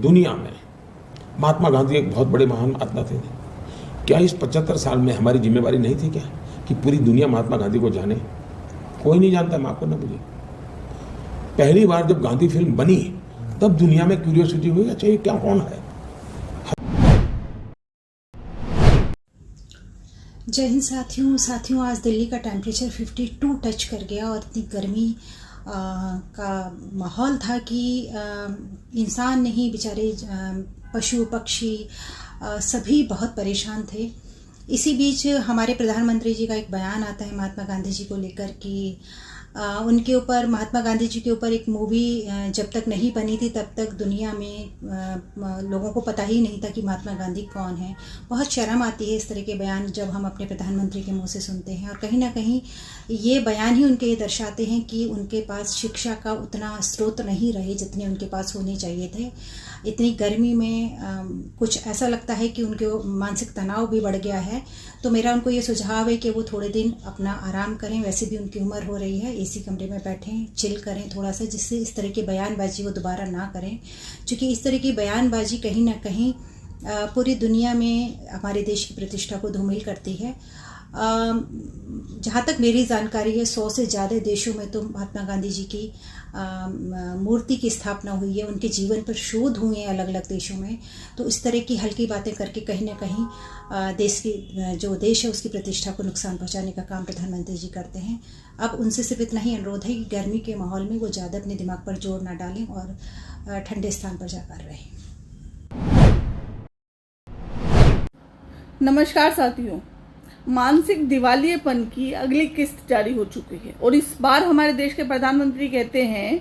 दुनिया में महात्मा गांधी एक बहुत बड़े महान आत्मा थे। क्या इस 75 साल में हमारी जिम्मेवारी नहीं थी क्या कि पूरी दुनिया महात्मा गांधी को जाने? कोई नहीं जानता, माफ करना मुझे। पहली बार जब गांधी फिल्म बनी तब दुनिया में क्यूरियोसिटी हुई, अच्छा ये क्या, कौन है? जय हिंद साथियों, आज दिल्ली का टेम्परेचर 52 टच कर गया और इतनी गर्मी का माहौल था कि इंसान नहीं, बेचारे पशु पक्षी सभी बहुत परेशान थे। इसी बीच हमारे प्रधानमंत्री जी का एक बयान आता है महात्मा गांधी जी को लेकर कि उनके ऊपर, महात्मा गांधी जी के ऊपर एक मूवी जब तक नहीं बनी थी तब तक दुनिया में लोगों को पता ही नहीं था कि महात्मा गांधी कौन है। बहुत शर्म आती है इस तरह के बयान जब हम अपने प्रधानमंत्री के मुंह से सुनते हैं, और कहीं ना कहीं ये बयान ही उनके ये दर्शाते हैं कि उनके पास शिक्षा का उतना स्रोत नहीं रहे जितने उनके पास होने चाहिए थे। इतनी गर्मी में कुछ ऐसा लगता है कि उनके मानसिक तनाव भी बढ़ गया है। तो मेरा उनको ये सुझाव है कि वो थोड़े दिन अपना आराम करें, वैसे भी उनकी उम्र हो रही है, एसी कमरे में बैठें, चिल करें थोड़ा सा, जिससे इस तरह की बयानबाजी वो दोबारा ना करें, क्योंकि इस तरह की बयानबाजी कहीं ना कहीं पूरी दुनिया में हमारे देश की प्रतिष्ठा को धूमिल करती है। जहाँ तक मेरी जानकारी है 100 से ज़्यादा देशों में तो महात्मा गांधी जी की मूर्ति की स्थापना हुई है, उनके जीवन पर शोध हुए हैं अलग अलग देशों में। तो इस तरह की हल्की बातें करके कहीं ना कहीं देश की, जो देश है उसकी प्रतिष्ठा को नुकसान पहुंचाने का काम प्रधानमंत्री जी करते हैं। अब उनसे सिर्फ इतना ही अनुरोध है कि गर्मी के माहौल में वो ज़्यादा अपने दिमाग पर जोर ना डालें और ठंडे स्थान पर जाकर रहें। नमस्कार साथियों, मानसिक दिवालियेपन की अगली किस्त जारी हो चुकी है और इस बार हमारे देश के प्रधानमंत्री कहते हैं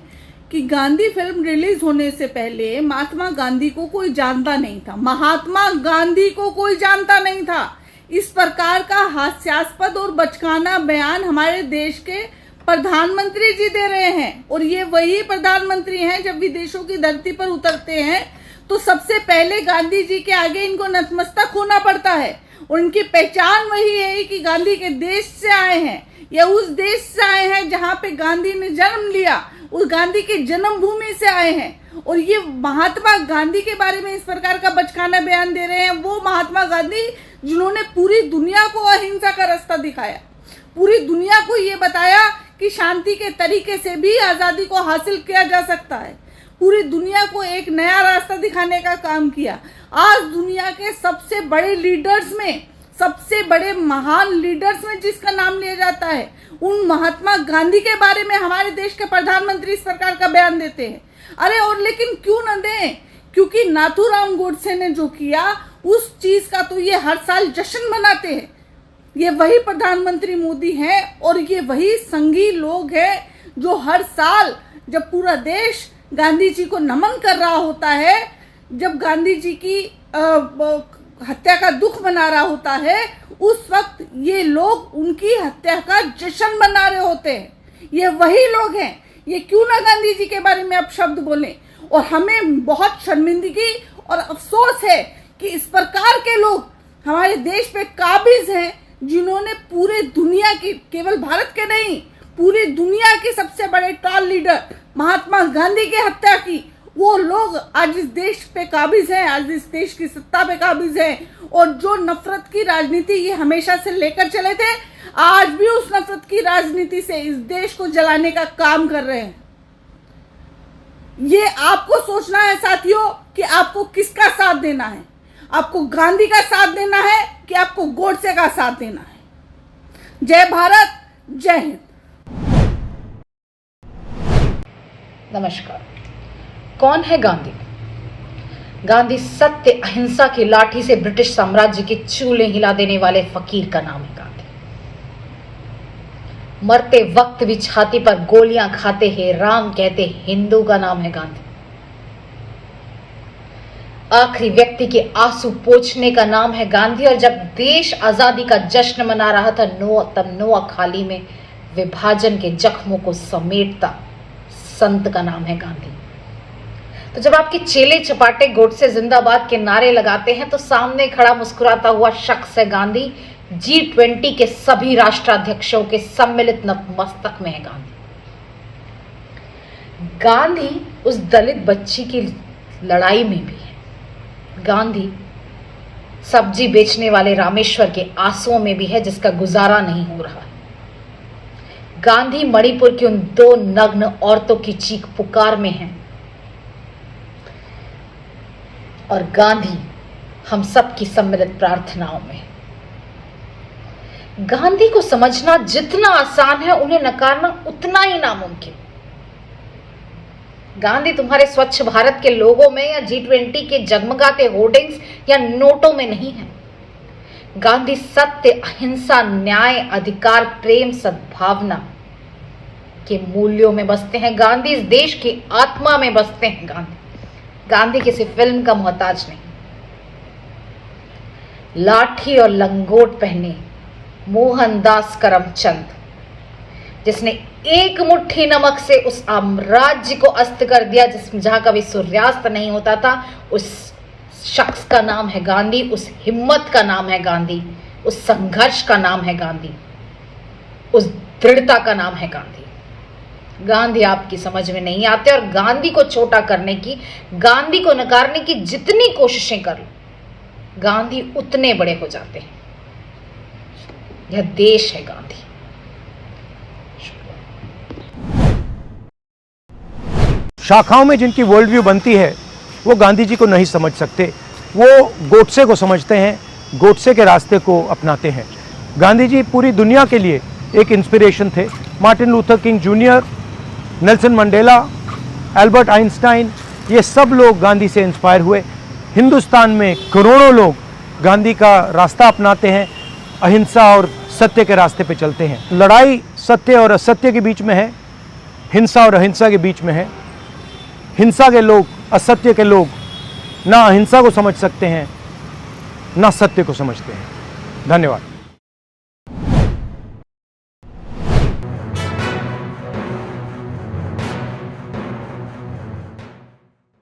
कि गांधी फिल्म रिलीज होने से पहले महात्मा गांधी को कोई जानता नहीं था। महात्मा गांधी को कोई जानता नहीं था। इस प्रकार का हास्यास्पद और बचकाना बयान हमारे देश के प्रधानमंत्री जी दे रहे हैं, और ये वही प्रधानमंत्री हैं जब विदेशों की धरती पर उतरते हैं तो सबसे पहले गांधी जी के आगे इनको नतमस्तक होना पड़ता है। और इनकी पहचान वही है कि गांधी के देश से आए हैं या उस देश से आए हैं जहां पे गांधी ने जन्म लिया, उस गांधी की जन्मभूमि से आए हैं। और ये महात्मा गांधी के बारे में इस प्रकार का बचकाना बयान दे रहे हैं, वो महात्मा गांधी जिन्होंने पूरी दुनिया को अहिंसा का रास्ता दिखाया, पूरी दुनिया को ये बताया कि शांति के तरीके से भी आजादी को हासिल किया जा सकता है, पूरी दुनिया को एक नया रास्ता दिखाने का काम किया। आज दुनिया के सबसे बड़े लीडर्स में, सबसे बड़े महान लीडर्स में जिसका नाम लिया जाता है, उन महात्मा गांधी के बारे में हमारे देश के प्रधानमंत्री इस प्रकार का बयान देते हैं। अरे और लेकिन क्यों न दें, क्योंकि नाथूराम गोडसे ने जो किया उस चीज का तो ये हर साल जश्न मनाते हैं। ये वही प्रधानमंत्री मोदी हैं और ये वही संघी लोग हैं जो हर साल जब पूरा देश गांधी जी को नमन कर रहा होता है, जब गांधी जी की हत्या का दुख मना रहा होता है, उस वक्त ये लोग उनकी हत्या का जश्न मना रहे होते हैं। ये वही लोग हैं। ये क्यों ना गांधी जी के बारे में अब शब्द बोलें। और हमें बहुत शर्मिंदगी और अफसोस है कि इस प्रकार के लोग हमारे देश पे काबिज हैं, जिन्होंने पूरे दुनिया की, केवल भारत के नहीं, पूरी दुनिया के सबसे बड़े टॉल लीडर महात्मा गांधी की हत्या की। वो लोग आज इस देश पे काबिज हैं, आज इस देश की सत्ता पे काबिज हैं, और जो नफरत की राजनीति ये हमेशा से लेकर चले थे, आज भी उस नफरत की राजनीति से इस देश को जलाने का काम कर रहे हैं। ये आपको सोचना है साथियों कि आपको किसका साथ देना है। आपको गांधी का साथ देना है कि आपको गोडसे का साथ देना है। जय भारत, जय हिंद। नमस्कार। कौन है गांधी? गांधी सत्य अहिंसा की लाठी से ब्रिटिश साम्राज्य के चूल्हे हिला देने वाले फकीर का नाम है गांधी। मरते वक्त भी छाती पर गोलियां खाते हैं राम कहते हिंदू का नाम है गांधी। आखिरी व्यक्ति के आंसू पोंछने का नाम है गांधी। और जब देश आजादी का जश्न मना रहा था तब नोआखाली में विभाजन के जख्मों को समेटता संत का नाम है गांधी। तो जब आपके चेले चपाटे गोडसे जिंदाबाद के नारे लगाते हैं तो सामने खड़ा मुस्कुराता हुआ शख्स है गांधी। G20 के सभी राष्ट्राध्यक्षों के सम्मिलित नतमस्तक में है गांधी। गांधी उस दलित बच्ची की लड़ाई में भी है। गांधी सब्जी बेचने वाले रामेश्वर के आंसुओं में भी है, जिसका गुजारा नहीं हो रहा है। गांधी मणिपुर की उन 2 नग्न औरतों की चीख पुकार में है, और गांधी हम सब की सम्मिलित प्रार्थनाओं में। गांधी को समझना जितना आसान है, उन्हें नकारना उतना ही नामुमकिन। गांधी तुम्हारे स्वच्छ भारत के लोगों में या G20 के जगमगाते होर्डिंग्स या नोटों में नहीं है। गांधी सत्य, अहिंसा, न्याय, अधिकार, प्रेम, सद्भावना के मूल्यों में बसते हैं। गांधी इस देश की आत्मा में बसते हैं। गांधी किसी फिल्म का मोहताज नहीं। लाठी और लंगोट पहने मोहनदास करमचंद, जिसने एक मुट्ठी नमक से उस साम्राज्य को अस्त कर दिया जहां कभी सूर्यास्त नहीं होता था, उस शख्स का नाम है गांधी। उस हिम्मत का नाम है गांधी। उस संघर्ष का नाम है गांधी। उस दृढ़ता का नाम है गांधी। गांधी आपकी समझ में नहीं आते, और गांधी को छोटा करने की, गांधी को नकारने की जितनी कोशिशें कर लो, गांधी उतने बड़े हो जाते हैं। यह देश है गांधी। शाखाओं में जिनकी वर्ल्ड व्यू बनती है वो गांधी जी को नहीं समझ सकते। वो गोडसे को समझते हैं, गोडसे के रास्ते को अपनाते हैं। गांधी जी पूरी दुनिया के लिए एक इंस्पिरेशन थे। Martin Luther king junior, Nelson Mandela, Albert Einstein, ये सब लोग गांधी से इंस्पायर हुए। हिंदुस्तान में करोड़ों लोग गांधी का रास्ता अपनाते हैं, अहिंसा और सत्य के रास्ते पे चलते हैं। लड़ाई सत्य और असत्य के बीच में है, हिंसा और अहिंसा के बीच में है। हिंसा के लोग, असत्य के लोग ना अहिंसा को समझ सकते हैं, ना सत्य को समझते हैं। धन्यवाद।